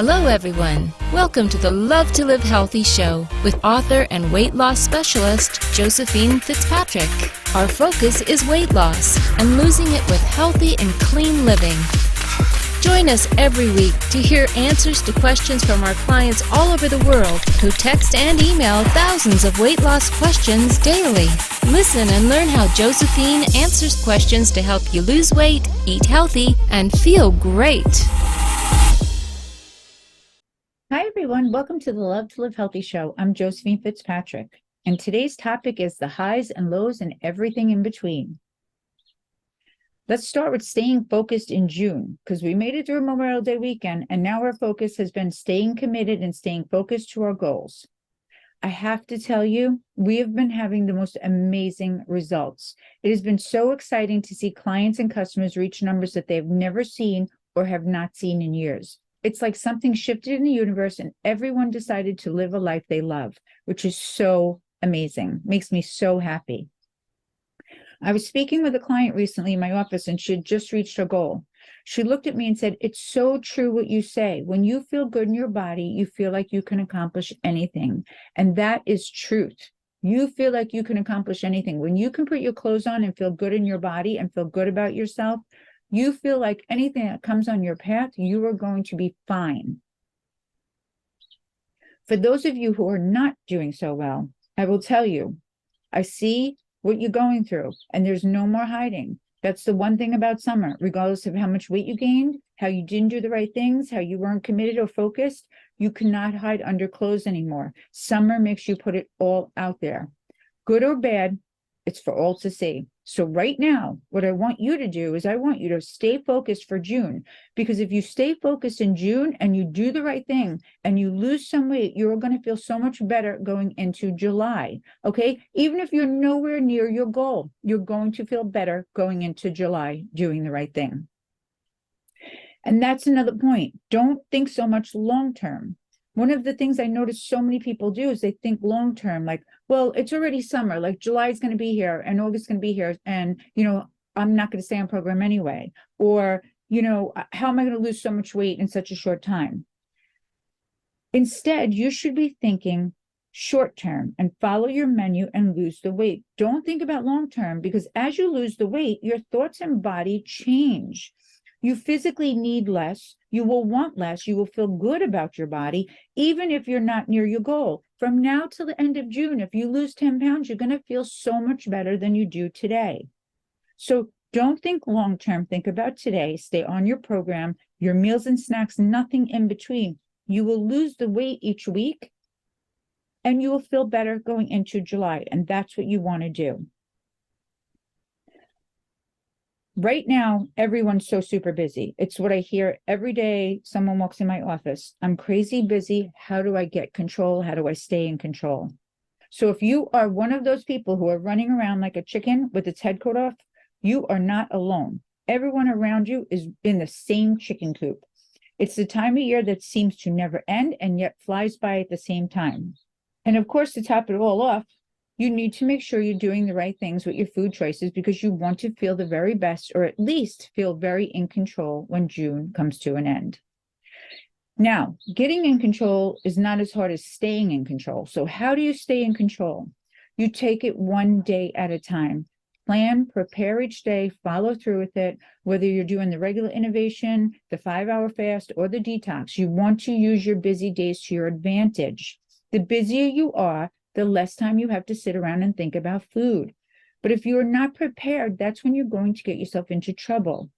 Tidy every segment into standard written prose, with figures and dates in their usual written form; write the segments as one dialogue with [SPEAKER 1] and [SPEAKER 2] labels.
[SPEAKER 1] Hello, everyone. Welcome to the Love to Live Healthy show with author and weight loss specialist Josephine Fitzpatrick. Our focus is weight loss and losing it with healthy and clean living. Join us every week to hear answers to questions from our clients all over the world who text and email thousands of weight loss questions daily. Listen and learn how Josephine answers questions to help you lose weight, eat healthy, and feel great.
[SPEAKER 2] Hi, everyone. Welcome to the Love to Live Healthy show. I'm Josephine Fitzpatrick, and today's topic is the highs and lows and everything in between. Let's start with staying focused in June, because we made it through Memorial Day weekend, and now our focus has been staying committed and staying focused to our goals. I have to tell you, we have been having the most amazing results. It has been so exciting to see clients and customers reach numbers that they've never seen or have not seen in years. It's like something shifted in the universe and everyone decided to live a life they love, which is so amazing. Makes me so happy. I was speaking with a client recently in my office and she had just reached her goal. She looked at me and said, "It's so true what you say. When you feel good in your body, you feel like you can accomplish anything." And that is truth. You feel like you can accomplish anything. When you can put your clothes on and feel good in your body and feel good about yourself, you feel like anything that comes on your path, you are going to be fine. For those of you who are not doing so well, I will tell you, I see what you're going through, and there's no more hiding. That's the one thing about summer, regardless of how much weight you gained, how you didn't do the right things, how you weren't committed or focused, you cannot hide under clothes anymore. Summer makes you put it all out there. Good or bad, it's for all to see. So right now, what I want you to do is I want you to stay focused for June, because if you stay focused in June and you do the right thing and you lose some weight, you're going to feel so much better going into July. Okay. Even if you're nowhere near your goal, you're going to feel better going into July doing the right thing. And that's another point. Don't think so much long term. One of the things I notice so many people do is they think long term, like, well, it's already summer, like July is going to be here and August is going to be here. And, I'm not going to stay on program anyway. Or, how am I going to lose so much weight in such a short time? Instead, you should be thinking short term and follow your menu and lose the weight. Don't think about long term, because as you lose the weight, your thoughts and body change. You physically need less, you will want less, you will feel good about your body, even if you're not near your goal. From now till the end of June, if you lose 10 pounds, you're going to feel so much better than you do today. So don't think long-term, think about today, stay on your program, your meals and snacks, nothing in between. You will lose the weight each week and you will feel better going into July. And that's what you want to do. Right now, everyone's so super busy. It's what I hear every day. Someone walks in my office. I'm crazy busy. How do I get control? How do I stay in control? So if you are one of those people who are running around like a chicken with its head cut off, you are not alone. Everyone around you is in the same chicken coop. It's the time of year that seems to never end and yet flies by at the same time. And of course, to top it all off, you need to make sure you're doing the right things with your food choices, because you want to feel the very best, or at least feel very in control when June comes to an end. Now, getting in control is not as hard as staying in control. So how do you stay in control? You take it one day at a time. Plan, prepare each day, follow through with it. Whether you're doing the regular innovation, the 5-hour fast, or the detox, you want to use your busy days to your advantage. The busier you are, the less time you have to sit around and think about food. But if you are not prepared, that's when you're going to get yourself into trouble.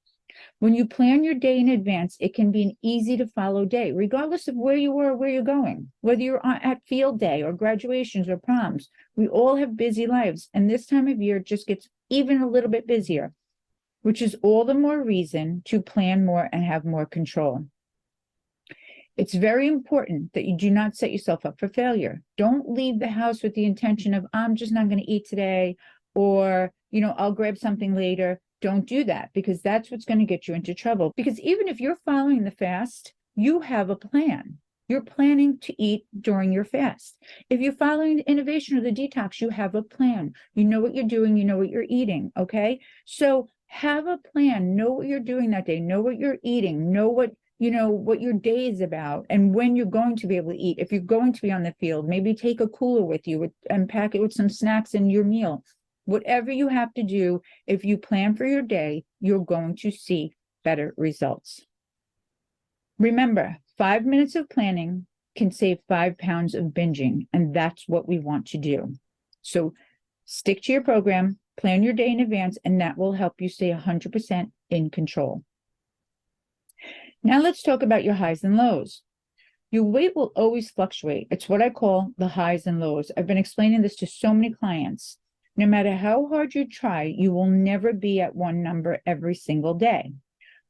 [SPEAKER 2] When you plan your day in advance, it can be an easy to follow day, regardless of where you are or where you're going. Whether you're at field day or graduations or proms, we all have busy lives. And this time of year just gets even a little bit busier, which is all the more reason to plan more and have more control. It's very important that you do not set yourself up for failure. Don't leave the house with the intention of, I'm just not going to eat today, or, I'll grab something later. Don't do that, because that's what's going to get you into trouble. Because even if you're following the fast, you have a plan. You're planning to eat during your fast. If you're following the innovation or the detox, you have a plan. You know what you're doing. You know what you're eating. Okay. So have a plan, know what you're doing that day, know what you're eating, know what your day is about and when you're going to be able to eat. If you're going to be on the field, maybe take a cooler with you and pack it with some snacks in your meal. Whatever you have to do, if you plan for your day, you're going to see better results. Remember, 5 minutes of planning can save 5 pounds of binging, and that's what we want to do. So stick to your program, plan your day in advance, and that will help you stay 100% in control. Now let's talk about your highs and lows. Your weight will always fluctuate. It's what I call the highs and lows. I've been explaining this to so many clients. No matter how hard you try, you will never be at one number every single day.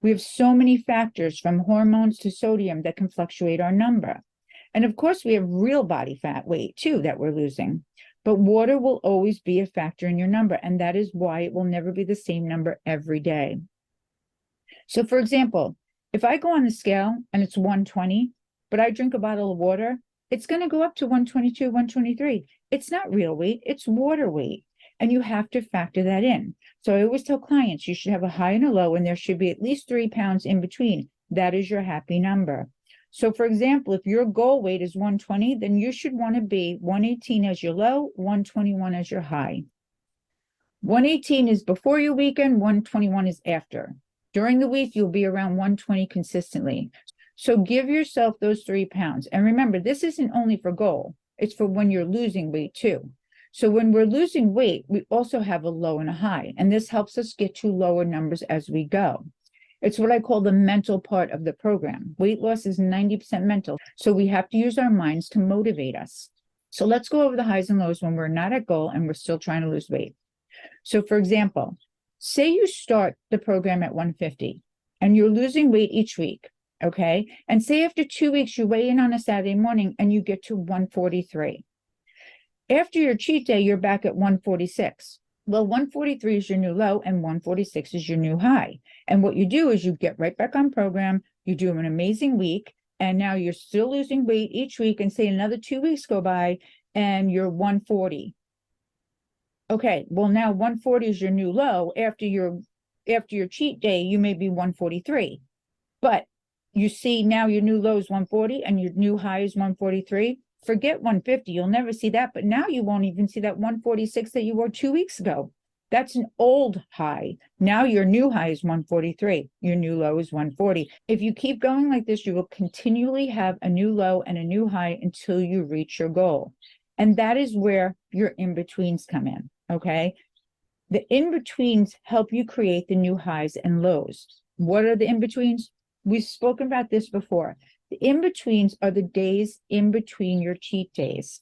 [SPEAKER 2] We have so many factors from hormones to sodium that can fluctuate our number. And of course, we have real body fat weight too that we're losing. But water will always be a factor in your number, and that is why it will never be the same number every day. So for example, if I go on the scale and it's 120, but I drink a bottle of water, it's going to go up to 122, 123. It's not real weight, it's water weight. And you have to factor that in. So I always tell clients you should have a high and a low, and there should be at least 3 pounds in between. That is your happy number. So for example, if your goal weight is 120, then you should want to be 118 as your low, 121 as your high. 118 is before your weekend, 121 is after. During the week, you'll be around 120 consistently. So give yourself those 3 pounds. And remember, this isn't only for goal, it's for when you're losing weight too. So when we're losing weight, we also have a low and a high, and this helps us get to lower numbers as we go. It's what I call the mental part of the program. Weight loss is 90% mental, so we have to use our minds to motivate us. So let's go over the highs and lows when we're not at goal and we're still trying to lose weight. So for example, say you start the program at 150 and you're losing weight each week, okay? And say after 2 weeks, you weigh in on a Saturday morning and you get to 143. After your cheat day, you're back at 146. Well, 143 is your new low and 146 is your new high. And what you do is you get right back on program, you do an amazing week, and now you're still losing weight each week, and say another 2 weeks go by and you're 140. Okay, well now 140 is your new low. After your cheat day, you may be 143. But you see now your new low is 140 and your new high is 143. Forget 150, you'll never see that, but now you won't even see that 146 that you wore 2 weeks ago. That's an old high. Now your new high is 143, your new low is 140. If you keep going like this, you will continually have a new low and a new high until you reach your goal. And that is where your in-betweens come in, okay? The in-betweens help you create the new highs and lows. What are the in-betweens? We've spoken about this before. The in-betweens are the days in between your cheat days.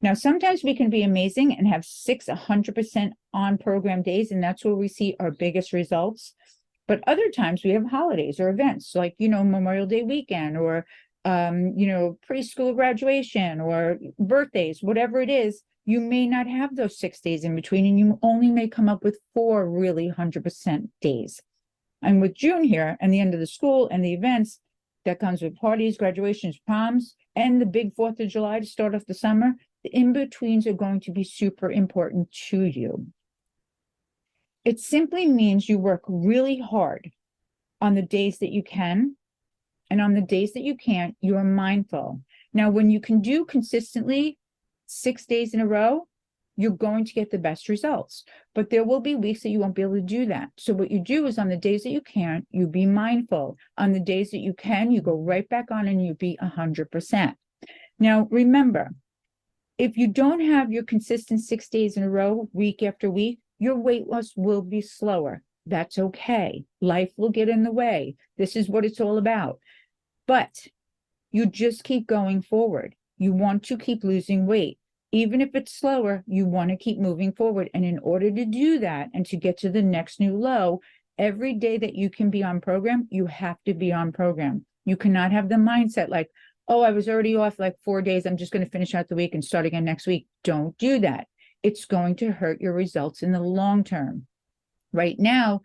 [SPEAKER 2] Now, sometimes we can be amazing and have 100% on program days, and that's where we see our biggest results. But other times we have holidays or events like, Memorial Day weekend or, preschool graduation or birthdays, whatever it is, you may not have those 6 days in between, and you only may come up with 4 really 100% days. And with June here and the end of the school and the events, that comes with parties, graduations, proms, and the big 4th of July to start off the summer, the in-betweens are going to be super important to you. It simply means you work really hard on the days that you can, and on the days that you can't, you are mindful. Now, when you can do consistently 6 days in a row, you're going to get the best results. But there will be weeks that you won't be able to do that. So what you do is on the days that you can't, you be mindful. On the days that you can, you go right back on and you be 100%. Now, remember, if you don't have your consistent 6 days in a row, week after week, your weight loss will be slower. That's okay. Life will get in the way. This is what it's all about. But you just keep going forward. You want to keep losing weight. Even if it's slower, you want to keep moving forward. And in order to do that and to get to the next new low, every day that you can be on program, you have to be on program. You cannot have the mindset like, oh, I was already off like 4 days. I'm just going to finish out the week and start again next week. Don't do that. It's going to hurt your results in the long term. Right now,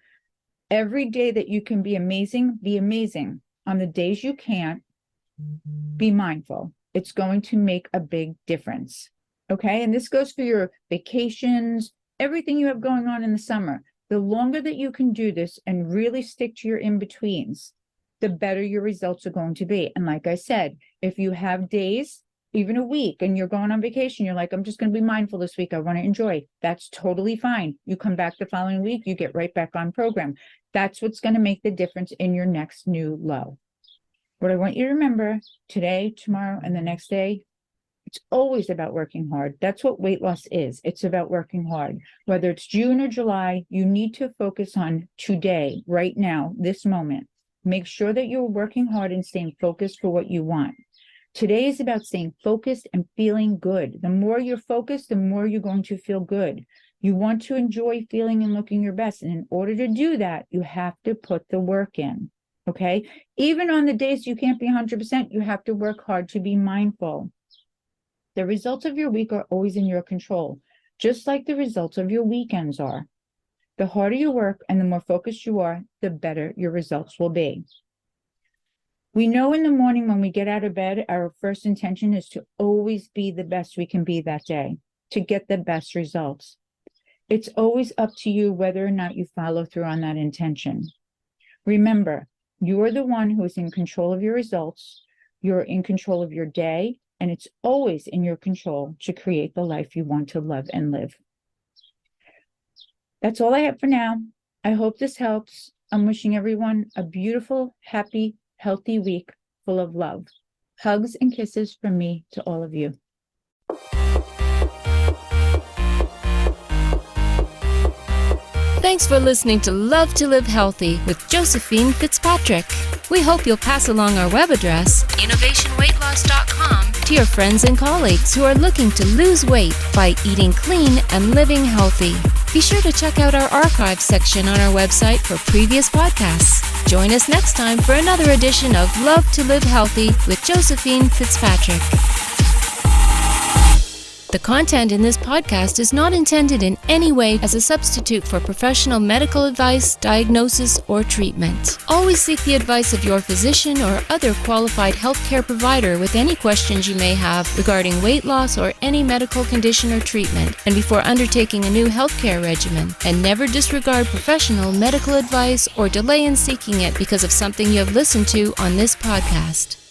[SPEAKER 2] every day that you can be amazing, be amazing. On the days you can't, be mindful. It's going to make a big difference. Okay, and this goes for your vacations, everything you have going on in the summer. The longer that you can do this and really stick to your in-betweens, the better your results are going to be. And like I said, if you have days, even a week, and you're going on vacation, you're like, I'm just going to be mindful this week, I want to enjoy. That's totally fine. You come back the following week, you get right back on program. That's what's going to make the difference in your next new low. What I want you to remember today, tomorrow, and the next day, it's always about working hard. That's what weight loss is. It's about working hard. Whether it's June or July, you need to focus on today, right now, this moment. Make sure that you're working hard and staying focused for what you want. Today is about staying focused and feeling good. The more you're focused, the more you're going to feel good. You want to enjoy feeling and looking your best. And in order to do that, you have to put the work in. Okay? Even on the days you can't be 100%, you have to work hard to be mindful. The results of your week are always in your control, just like the results of your weekends are. The harder you work and the more focused you are, the better your results will be. We know in the morning when we get out of bed, our first intention is to always be the best we can be that day, to get the best results. It's always up to you whether or not you follow through on that intention. Remember, you're the one who is in control of your results. You're in control of your day. And it's always in your control to create the life you want to love and live. That's all I have for now. I hope this helps. I'm wishing everyone a beautiful, happy, healthy week full of love. Hugs and kisses from me to all of you.
[SPEAKER 1] Thanks for listening to Love to Live Healthy with Josephine Fitzpatrick. We hope you'll pass along our web address, innovationweightloss.com, to your friends and colleagues who are looking to lose weight by eating clean and living healthy. Be sure to check out our archives section on our website for previous podcasts. Join us next time for another edition of Love to Live Healthy with Josephine Fitzpatrick. The content in this podcast is not intended in any way as a substitute for professional medical advice, diagnosis, or treatment. Always seek the advice of your physician or other qualified healthcare provider with any questions you may have regarding weight loss or any medical condition or treatment, and before undertaking a new healthcare regimen. And never disregard professional medical advice or delay in seeking it because of something you have listened to on this podcast.